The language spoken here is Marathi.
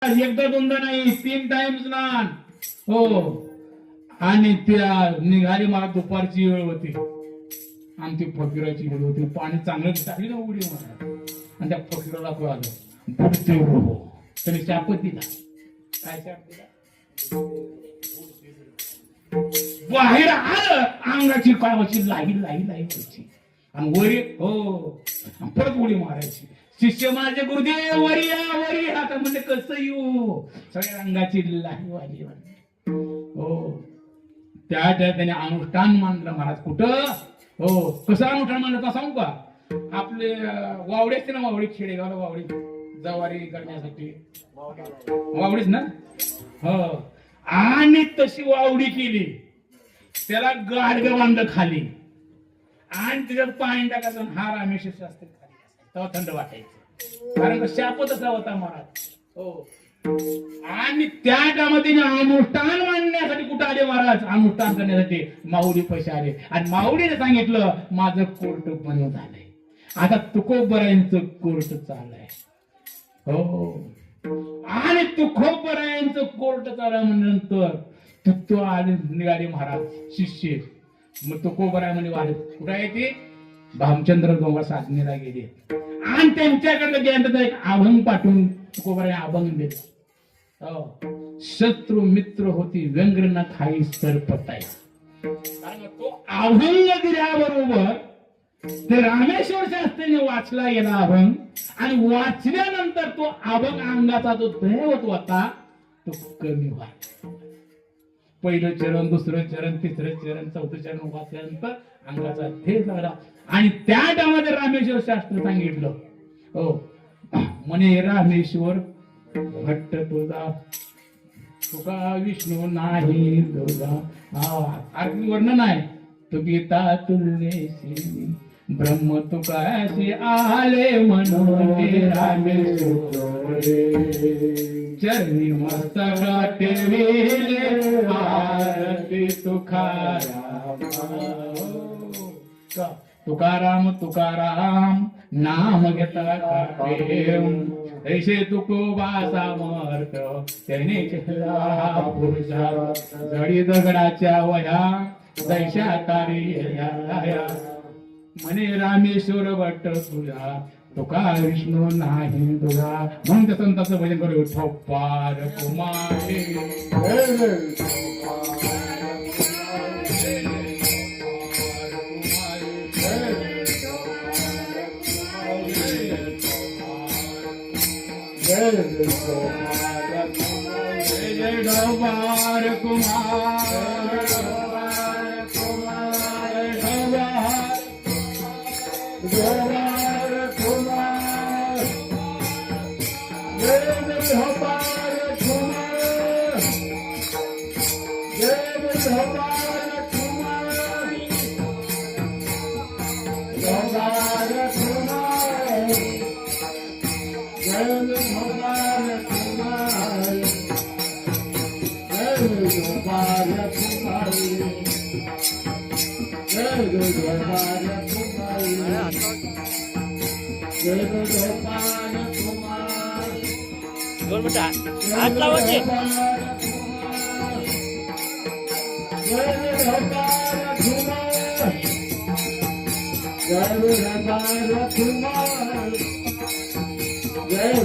एकदा दोनदा नाही 3 टाइम स्नान. हो. आणि त्या निघाली मला दुपारची वेळ होती आणि ती फकीराची वेळ होती. पाणी चांगलं टाकली ना उडी मला आणि त्या फकीराला कळालं बुडते हो. त्याने शाप दिला. काय शाप दिला? बाहेर आलं अंगाची कावाची लाई लाई लाई व्हायची आणि वरी हो परत उडी मारायची. शिष्य माझे गुरुदेव वरी या आता म्हणजे कसं येऊ सगळ्या अंगाची लाई वाली हो. त्याने अनुष्ठान मानलं महाराज. कुठं हो कसं अनुष्ठान मानलं का सांगू का? आपले वावडे असते ना, वावडी खेडेगावला वावडी जवारी करण्यासाठी वावडीच ना हो. आणि तशी वावडी केली, त्याला गाडगं बांधलं खाली आणि त्याच्यात पाणी टाकायचं. हा रामेश्वर शास्त्री खाली तेव्हा थंड वाटायचं, कारण शाप तसा होता महाराज हो. आणि त्या टायमात अनुष्ठान मांडण्यासाठी कुठं आले महाराज? अनुष्ठान करण्यासाठी माऊली पैसे आले आणि माऊलीने सांगितलं माझं कोर्ट बंद झालंय, आता तुकोबरायांचं कोर्ट चाललंय हो. आणि तुकोबरायांचं कोर्ट चाललं म्हणल्यानंतर तो आले निघाले महाराज शिष्य. मग तुकोबराय म्हणे वाढत कुठं आहे ते? भामचंद्र डोंगर साधनेला गेले आणि त्यांच्याकडे गेल्यानंतर एक अभंग पाठवून तुकोबराय अभंग दिले हो. शत्रू मित्र होती व्यंग्र न खाई सरपटाय. कारण तो अभंग दिल्याबरोबर ते रामेश्वर शास्त्रीने वाचला गेला अभंग आणि वाचल्यानंतर तो अभंग अंगाचा जो दैवत होता तो कमी व्हायला. पहिलं चरण, दुसरं चरण, तिसरं चरण, चौथं चरण वाचल्यानंतर अंगाचा ध्येय झाला. आणि त्या टायमामध्ये रामेश्वर शास्त्र सांगितलं हो म्हणे रामेश्वर भट्ट तुझा तुका विष्णू नाही तुझा आरती वर्णन आहे. तू गीता तुलनेशी ब्रह्म तुकाशी आले म्हणून रामेश्वर चरणी मस्तका ठेविले आरती तुकाराम. तुकाराम तुकाराम नाम घेता काटे ऐसे तुकोबा सामर्थ त्याने केला पुरुषा. जडी दगडाच्या वया जैशा तारी म्हणे रामेश्वर भट्ट तुझा तुका विष्णू नाही तुझा. म्हणून त्या संतांचं भजन करू ठोपार कुमारे जय डोबार कुमार हात लावायचे जय